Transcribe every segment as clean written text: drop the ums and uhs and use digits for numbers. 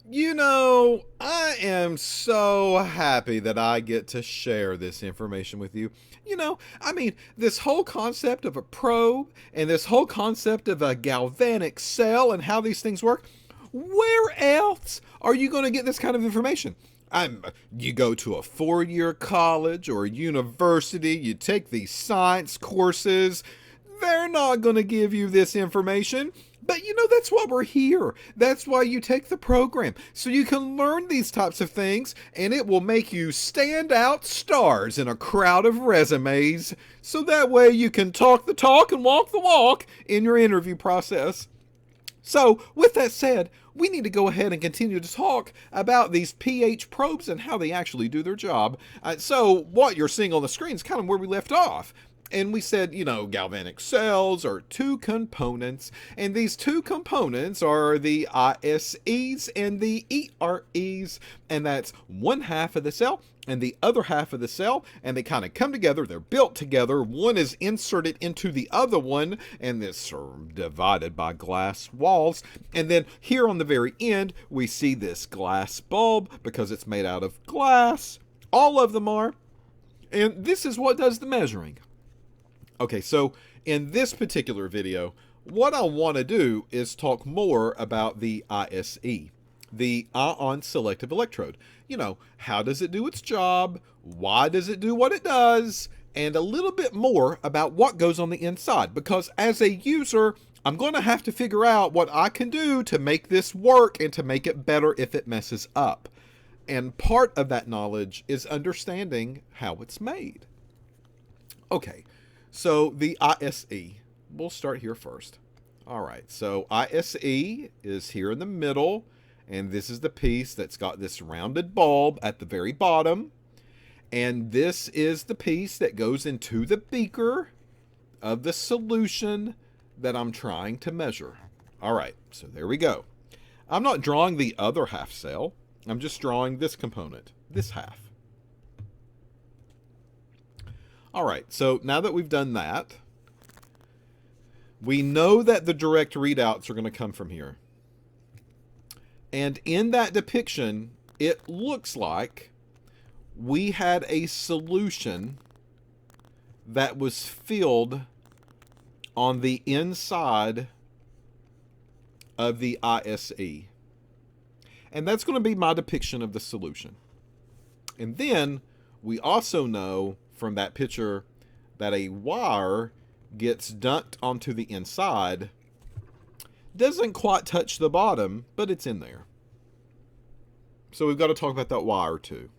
You know, I am so happy that I get to share this information with you. This whole concept of a probe and this whole concept of a galvanic cell and how these things work, where else are you going to get this kind of information? You go to a 4-year college or a university, you take these science courses, they're not going to give you this information. But that's why we're here. That's why you take the program. So you can learn these types of things, and it will make you stand out stars in a crowd of resumes. So that way you can talk the talk and walk the walk in your interview process. So, with that said, we need to go ahead and continue to talk about these pH probes and how they actually do their job. So, what you're seeing on the screen is kind of where we left off. And we said, galvanic cells are two components, and these two components are the ISEs and the EREs, and that's one half of the cell and the other half of the cell, and they kind of come together. They're built together. One is inserted into the other one, and this are divided by glass walls. And then here on the very end, we see this glass bulb because it's made out of glass. All of them are. And this is what does the measuring. Okay, so in this particular video, what I want to do is talk more about the ISE, the ion selective electrode. How does it do its job? Why does it do what it does? And a little bit more about what goes on the inside. Because as a user, I'm going to have to figure out what I can do to make this work and to make it better if it messes up. And part of that knowledge is understanding how it's made. Okay. So the ISE, we'll start here first. All right, so ISE is here in the middle, and this is the piece that's got this rounded bulb at the very bottom. And this is the piece that goes into the beaker of the solution that I'm trying to measure. All right, so there we go. I'm not drawing the other half cell. I'm just drawing this component, this half. All right, so now that we've done that, we know that the direct readouts are going to come from here. And in that depiction, it looks like we had a solution that was filled on the inside of the ISE. And that's going to be my depiction of the solution. And then we also know from that picture that a wire gets dumped onto the inside. Doesn't quite touch the bottom, but it's in there. So we've got to talk about that wire too.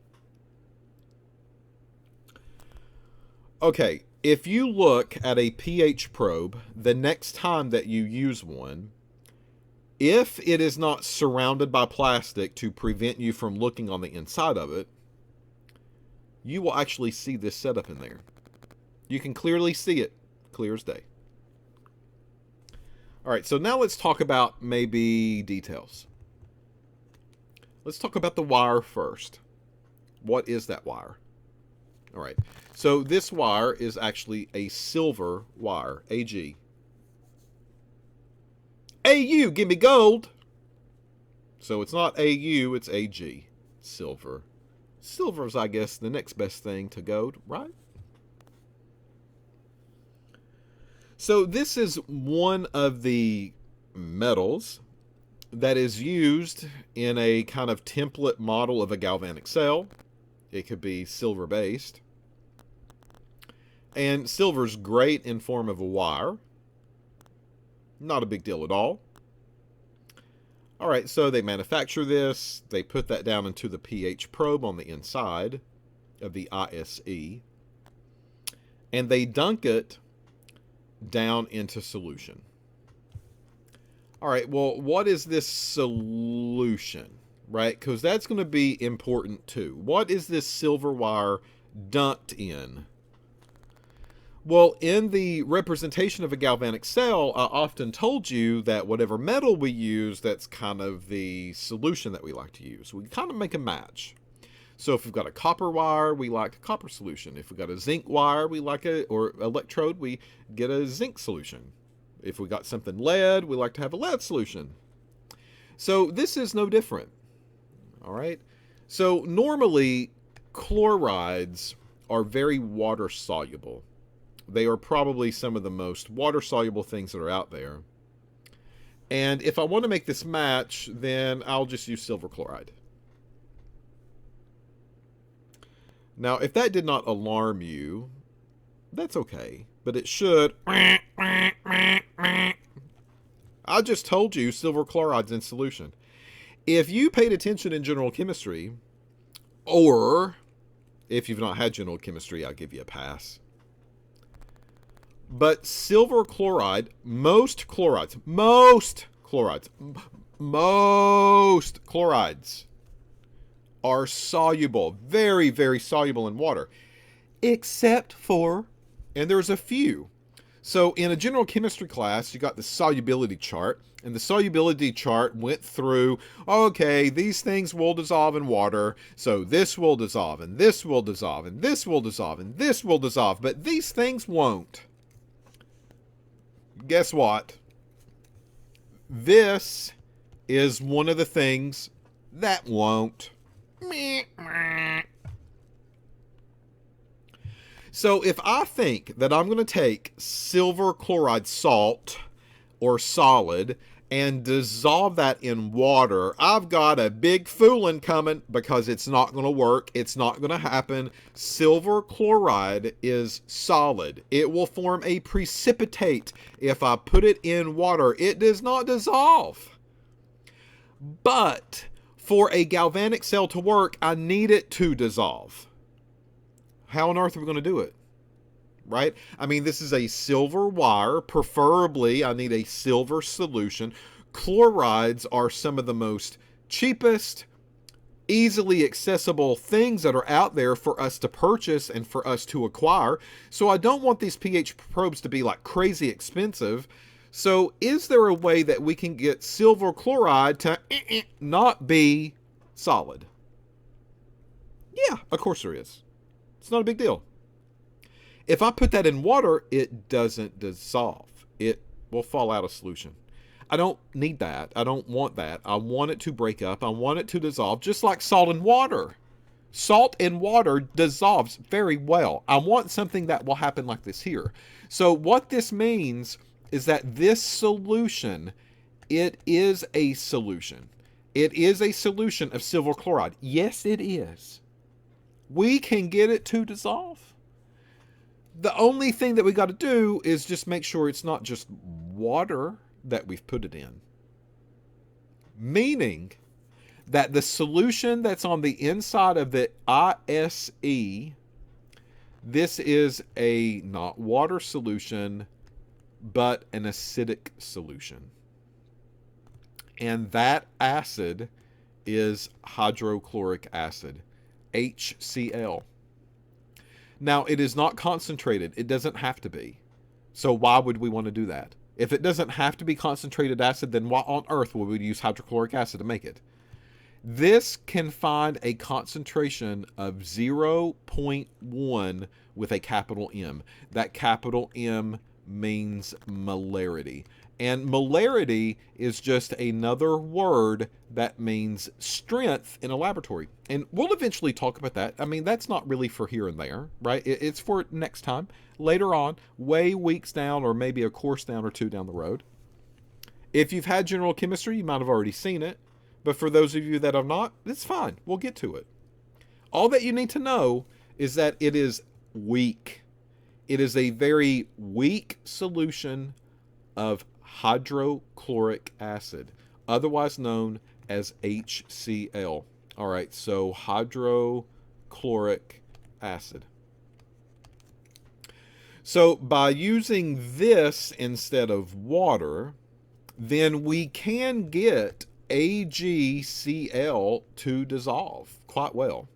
Okay, if you look at a pH probe, the next time that you use one, if it is not surrounded by plastic to prevent you from looking on the inside of it, you will actually see this setup in there. You can clearly see it, clear as day. All right, so now let's talk about maybe details. Let's talk about the wire first. What is that wire? All right, so this wire is actually a silver wire, AG. AU, give me gold. So it's not AU, it's AG, silver. Silver is, I guess, the next best thing to gold, right? So this is one of the metals that is used in a kind of template model of a galvanic cell. It could be silver-based. And silver's great in form of a wire. Not a big deal at all. All right, so they manufacture this. They put that down into the pH probe on the inside of the ISE. And they dunk it down into solution. All right, well, what is this solution, right? Because that's going to be important too. What is this silver wire dunked in? Well, in the representation of a galvanic cell, I often told you that whatever metal we use, that's kind of the solution that we like to use. We kind of make a match. So if we've got a copper wire, we like a copper solution. If we've got a zinc wire, we like or electrode, we get a zinc solution. If we got something lead, we like to have a lead solution. So this is no different. All right. So normally chlorides are very water soluble. They are probably some of the most water soluble things that are out there. And if I want to make this match, then I'll just use silver chloride. Now, if that did not alarm you, that's okay. But it should. I just told you silver chloride's in solution. If you paid attention in general chemistry, or if you've not had general chemistry, I'll give you a pass. But silver chloride, most chlorides are soluble, very, very soluble in water, except for, and there's a few. So in a general chemistry class, you got the solubility chart, and the solubility chart went through, okay, these things will dissolve in water, so this will dissolve, and this will dissolve, and this will dissolve, and this will dissolve, but these things won't. Guess what? This is one of the things that won't. So if I think that I'm going to take silver chloride salt or solid and dissolve that in water, I've got a big fooling coming, because it's not going to work. It's not going to happen. Silver chloride is solid. It will form a precipitate. If I put it in water, it does not dissolve. But for a galvanic cell to work, I need it to dissolve. How on earth are we going to do it? Right? I mean, this is a silver wire. Preferably, I need a silver solution. Chlorides are some of the most cheapest, easily accessible things that are out there for us to purchase and for us to acquire. So I don't want these pH probes to be like crazy expensive. So is there a way that we can get silver chloride to not be solid? Yeah, of course there is. It's not a big deal. If I put that in water, it doesn't dissolve. It will fall out of solution. I don't need that. I don't want that. I want it to break up. I want it to dissolve, just like salt and water. Salt and water dissolves very well. I want something that will happen like this here. So what this means is that this solution, it is a solution. It is a solution of silver chloride. Yes, it is. We can get it to dissolve. The only thing that we got to do is just make sure it's not just water that we've put it in. Meaning that the solution that's on the inside of the ISE, this is a not water solution, but an acidic solution. And that acid is hydrochloric acid, HCl. Now, it is not concentrated. It doesn't have to be. So why would we want to do that? If it doesn't have to be concentrated acid, then why on earth would we use hydrochloric acid to make it? This can find a concentration of 0.1 with a capital M. That capital M means molarity. And molarity is just another word that means strength in a laboratory. And we'll eventually talk about that. I mean, that's not really for here and there, right? It's for next time, later on, way weeks down, or maybe a course down or two down the road. If you've had general chemistry, you might have already seen it. But for those of you that have not, it's fine. We'll get to it. All that you need to know is that it is weak. It is a very weak solution of hydrochloric acid, otherwise known as HCl. All right, so hydrochloric acid. So by using this instead of water, then we can get AgCl to dissolve quite well.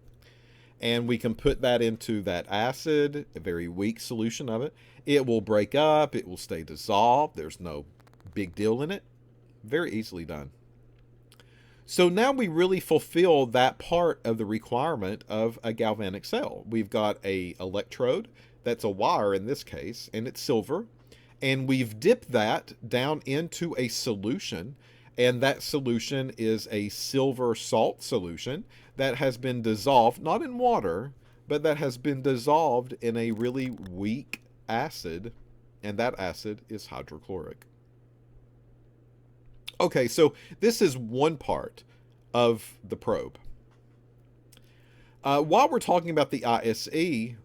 And we can put that into that acid, a very weak solution of it. It will break up. It will stay dissolved. There's no big deal in it. Very easily done. So now we really fulfill that part of the requirement of a galvanic cell. We've got a electrode. That's a wire in this case, and it's silver. And we've dipped that down into a solution. And that solution is a silver salt solution that has been dissolved, not in water, but that has been dissolved in a really weak acid, and that acid is hydrochloric. Okay, so this is one part of the probe. While we're talking about the ISE,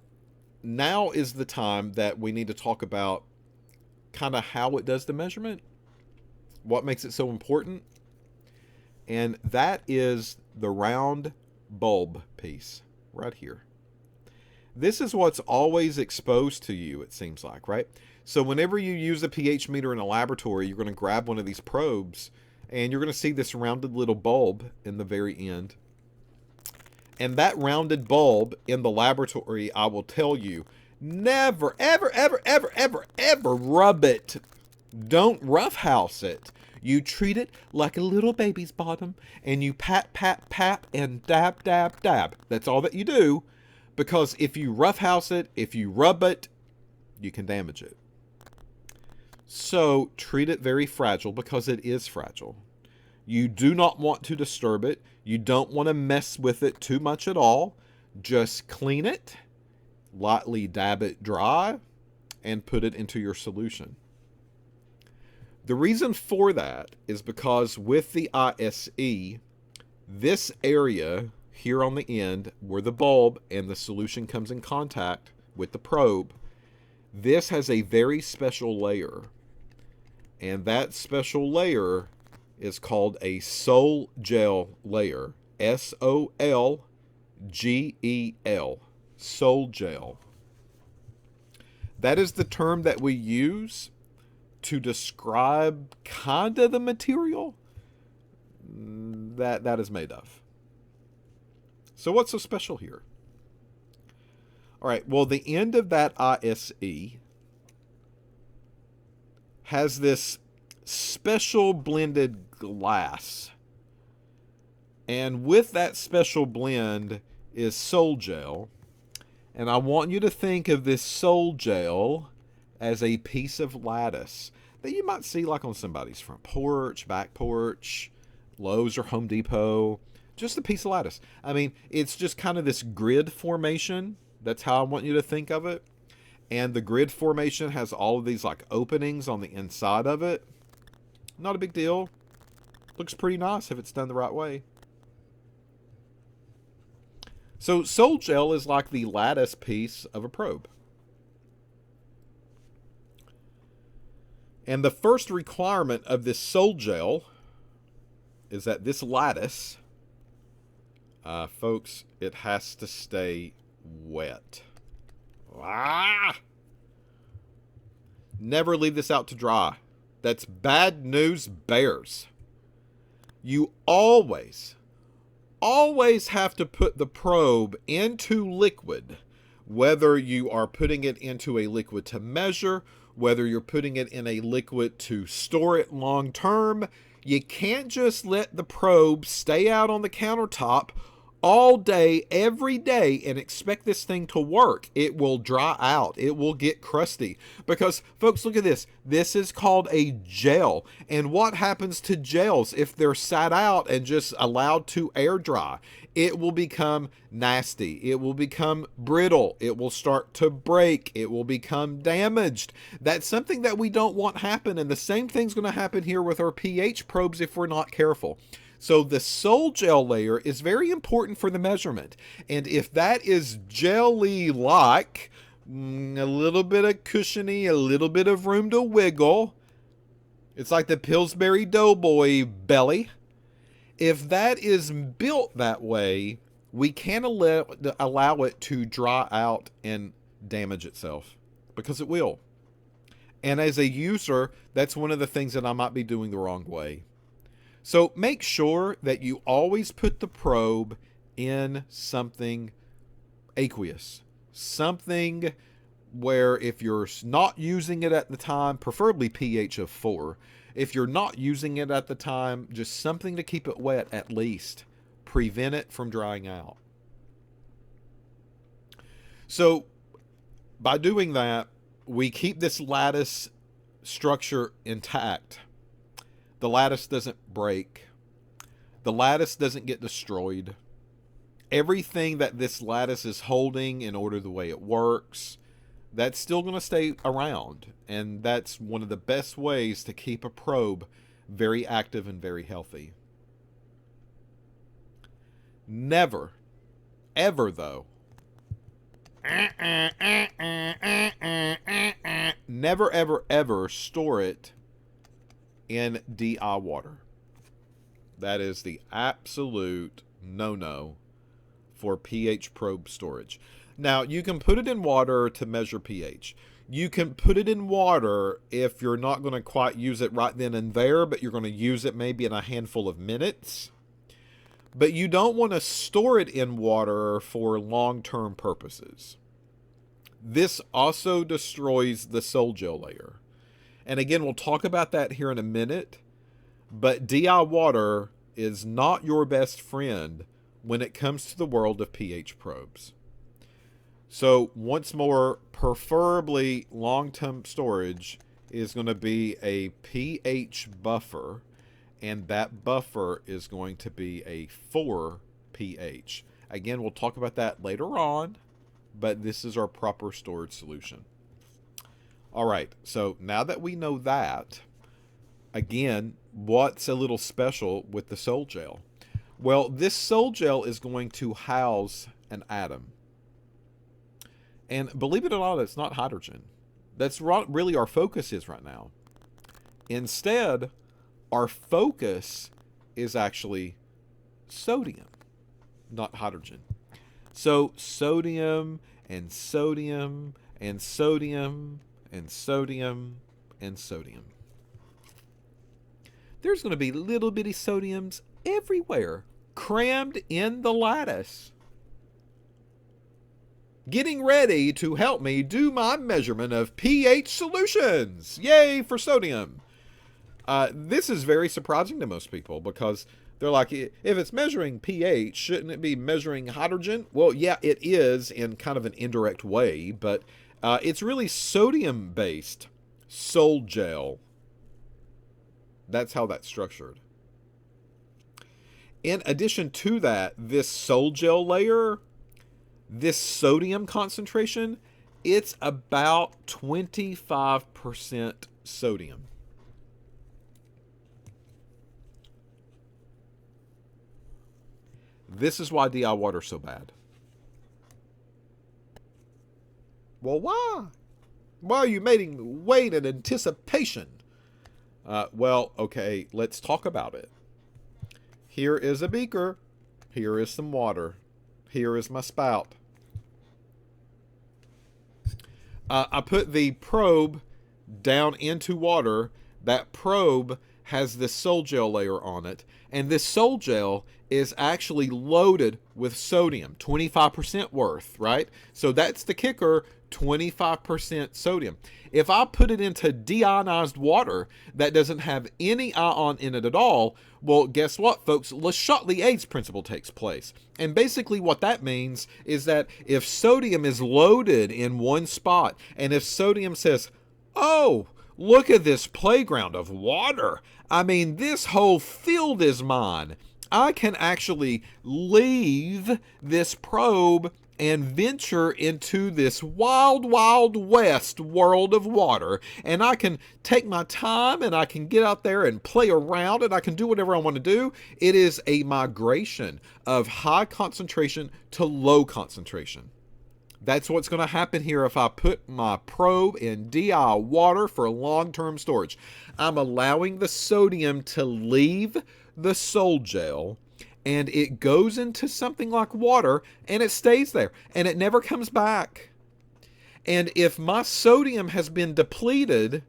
now is the time that we need to talk about kind of how it does the measurement, what makes it so important, and that is the round bulb piece right here. This is what's always exposed to you, it seems like, right? So whenever you use a pH meter in a laboratory, you're going to grab one of these probes, and you're going to see this rounded little bulb in the very end. And that rounded bulb in the laboratory, I will tell you, never, ever, ever, ever, ever, ever rub it. Don't roughhouse it. You treat it like a little baby's bottom, and you pat, pat, pat, and dab, dab, dab. That's all that you do, because if you roughhouse it, if you rub it, you can damage it. So treat it very fragile, because it is fragile. You do not want to disturb it. You don't want to mess with it too much at all. Just clean it, lightly dab it dry, and put it into your solution. The reason for that is because with the ISE, this area here on the end where the bulb and the solution comes in contact with the probe, this has a very special layer. And that special layer is called a sol gel layer. S-O-L-G-E-L. Sol gel. That is the term that we use to describe kind of the material that is made of. So what's so special here? All right, well, the end of that ISE has this special blended glass. And with that special blend is sol gel. And I want you to think of this sol gel as a piece of lattice that you might see like on somebody's front porch, back porch, Lowe's or Home Depot. Just a piece of lattice. I mean, it's just kind of this grid formation. That's how I want you to think of it. And the grid formation has all of these like openings on the inside of it. Not a big deal. Looks pretty nice if it's done the right way. So sol gel is like the lattice piece of a probe. And the first requirement of this sol gel is that this lattice, folks, it has to stay wet. Never leave this out to dry. That's bad news bears. You always have to put the probe into liquid, whether you are putting it into a liquid to measure, whether you're putting it in a liquid to store it long term. You can't just let the probe stay out on the countertop all day, every day, and expect this thing to work. It will dry out. It will get crusty. Because, folks, look at this. This is called a gel. And what happens to gels if they're sat out and just allowed to air dry? It will become nasty. It will become brittle. It will start to break. It will become damaged. That's something that we don't want happen. And the same thing's going to happen here with our pH probes if we're not careful. So the sol gel layer is very important for the measurement. And if that is jelly-like, a little bit of cushiony, a little bit of room to wiggle, it's like the Pillsbury Doughboy belly. If that is built that way, we can't allow it to dry out and damage itself, because it will. And as a user, that's one of the things that I might be doing the wrong way. So make sure that you always put the probe in something aqueous. Something where if you're not using it at the time, preferably pH of 4. If you're not using it at the time, just something to keep it wet at least. Prevent it from drying out. So by doing that, we keep this lattice structure intact. the lattice doesn't break. The lattice doesn't get destroyed. Everything that this lattice is holding in order the way it works, that's still going to stay around. And that's one of the best ways to keep a probe very active and very healthy. Never, ever though, never, ever, ever store it in DI water. That is the absolute no-no for pH probe storage. Now, you can put it in water to measure pH. You can put it in water if you're not going to quite use it right then and there, but you're going to use it maybe in a handful of minutes. But you don't want to store it in water for long-term purposes. This also destroys the sol gel layer. And again, we'll talk about that here in a minute. But DI water is not your best friend when it comes to the world of pH probes. So once more, preferably long-term storage is going to be a pH buffer, and that buffer is going to be a 4 pH. Again, we'll talk about that later on, but this is our proper storage solution. All right, so now that we know that, again, what's a little special with the sol gel? Well, this sol gel is going to house an atom. And believe it or not, it's not hydrogen. That's really our focus is right now. Instead, our focus is actually sodium, not hydrogen. So sodium and sodium and sodium and sodium and sodium. There's going to be little bitty sodiums everywhere, crammed in the lattice, getting ready to help me do my measurement of pH solutions. Yay for sodium. This is very surprising to most people because they're like, if it's measuring pH, shouldn't it be measuring hydrogen? Well, yeah, it is in kind of an indirect way, but it's really sodium-based sol gel. That's how that's structured. In addition to that, this sol gel layer, this sodium concentration, it's about 25% sodium. This is why DI water is so bad. Well, why? Why are you making me wait in anticipation? Well, okay, let's talk about it. Here is a beaker. Here is some water. Here is my spout. I put the probe down into water. That probe has this sol gel layer on it. And this sol gel is actually loaded with sodium, 25% worth, right? So that's the kicker, 25% sodium. If I put it into deionized water that doesn't have any ion in it at all, well, guess what, folks? Le Chatelier's principle takes place. And basically what that means is that if sodium is loaded in one spot, and if sodium says, oh, look at this playground of water. I mean, this whole field is mine. I can actually leave this probe and venture into this wild, wild west world of water. And I can take my time and I can get out there and play around and I can do whatever I want to do. It is a migration of high concentration to low concentration. That's what's going to happen here if I put my probe in DI water for long-term storage. I'm allowing the sodium to leave the sol gel, and it goes into something like water, and it stays there, and it never comes back. And if my sodium has been depleted,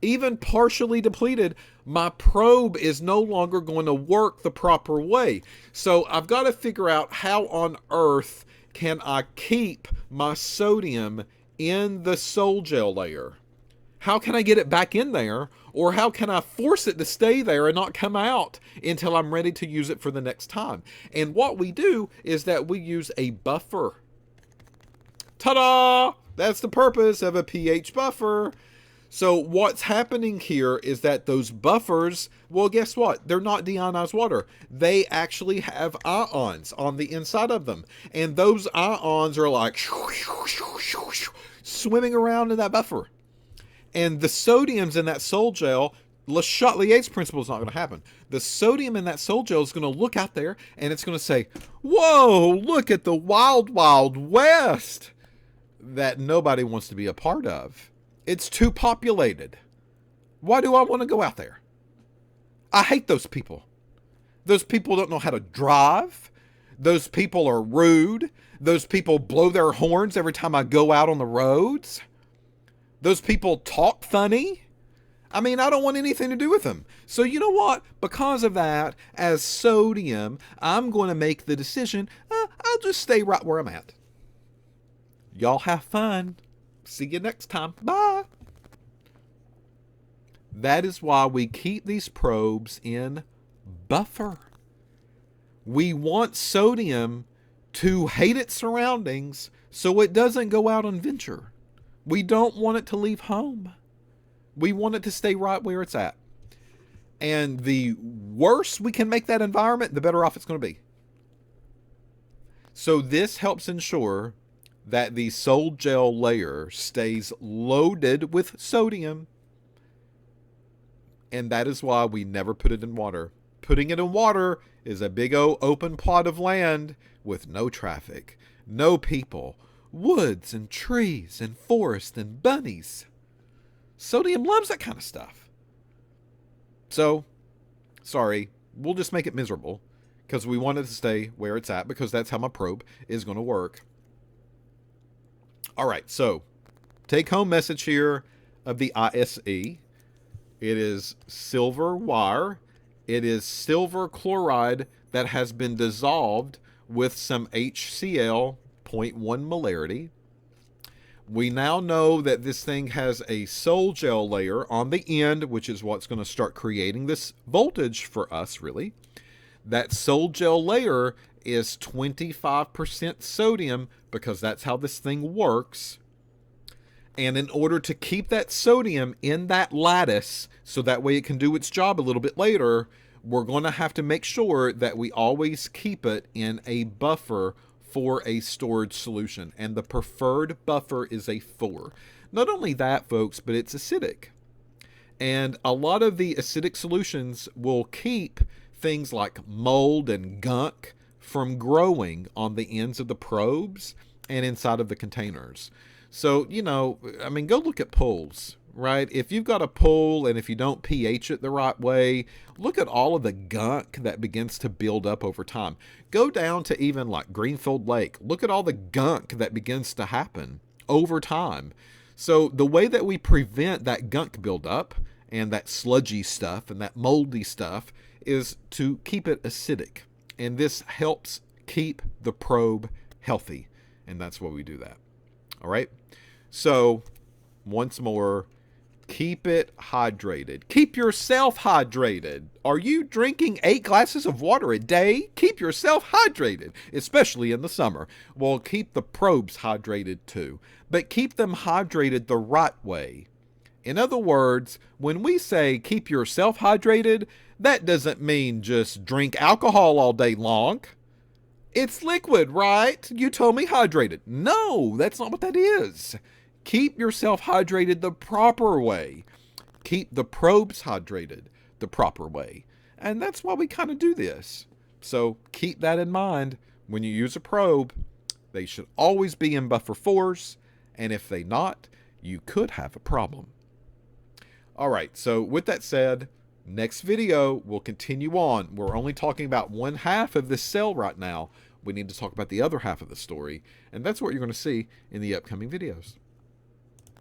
even partially depleted, my probe is no longer going to work the proper way. So I've got to figure out how on earth can I keep my sodium in the sol gel layer? How can I get it back in there? Or how can I force it to stay there and not come out until I'm ready to use it for the next time? And what we do is that we use a buffer. Ta-da! That's the purpose of a pH buffer. So what's happening here is that those buffers, well, guess what? They're not deionized water. They actually have ions on the inside of them. And those ions are like swimming around in that buffer. And the sodium's in that sol gel. Le Chatelier's principle is not going to happen. The sodium in that sol gel is going to look out there and it's going to say, whoa, look at the wild, wild west that nobody wants to be a part of. It's too populated. Why do I want to go out there? I hate those people. Those people don't know how to drive. Those people are rude. Those people blow their horns every time I go out on the roads. Those people talk funny. I mean, I don't want anything to do with them. So you know what? Because of that, as sodium, I'm going to make the decision, I'll just stay right where I'm at. Y'all have fun. See you next time. Bye. That is why we keep these probes in buffer. We want sodium to hate its surroundings so it doesn't go out on venture. We don't want it to leave home. We want it to stay right where it's at. And the worse we can make that environment, the better off it's going to be. So this helps ensure that the sol gel layer stays loaded with sodium. And that is why we never put it in water. Putting it in water is a big old open plot of land with no traffic, no people, woods and trees and forest and bunnies. Sodium loves that kind of stuff. So, sorry, we'll just make it miserable because we want it to stay where it's at because that's how my probe is going to work. All right, so take home message here of the ISE. It is silver wire. It is silver chloride that has been dissolved with some HCl 0.1 molarity. We now know that this thing has a sol gel layer on the end, which is what's going to start creating this voltage for us, really. That sol gel layer is 25% sodium because that's how this thing works. And in order to keep that sodium in that lattice so that way it can do its job a little bit later, we're going to have to make sure that we always keep it in a buffer for a storage solution. And the preferred buffer is a 4. Not only that, folks, but it's acidic. And a lot of the acidic solutions will keep things like mold and gunk from growing on the ends of the probes and inside of the containers. So, you know, I mean, go look at pools, right? If you've got a pool and if you don't pH it the right way, look at all of the gunk that begins to build up over time. Go down to even like Greenfield Lake. Look at all the gunk that begins to happen over time. So the way that we prevent that gunk buildup and that sludgy stuff and that moldy stuff is to keep it acidic. And this helps keep the probe healthy. And that's why we do that. All right. So once more, keep it hydrated. Keep yourself hydrated. Are you drinking 8 glasses of water a day? Keep yourself hydrated, especially in the summer. Well, keep the probes hydrated too, but keep them hydrated the right way. In other words, when we say keep yourself hydrated, that doesn't mean just drink alcohol all day long. It's liquid, right? You told me hydrated. No, that's not what that is. Keep yourself hydrated the proper way. Keep the probes hydrated the proper way. And that's why we kind of do this. So keep that in mind when you use a probe. They should always be in buffer 4s. And if they not, you could have a problem. All right, so with that said, next video we'll continue on. We're only talking about one half of this cell right now. We need to talk about the other half of the story. And that's what you're going to see in the upcoming videos.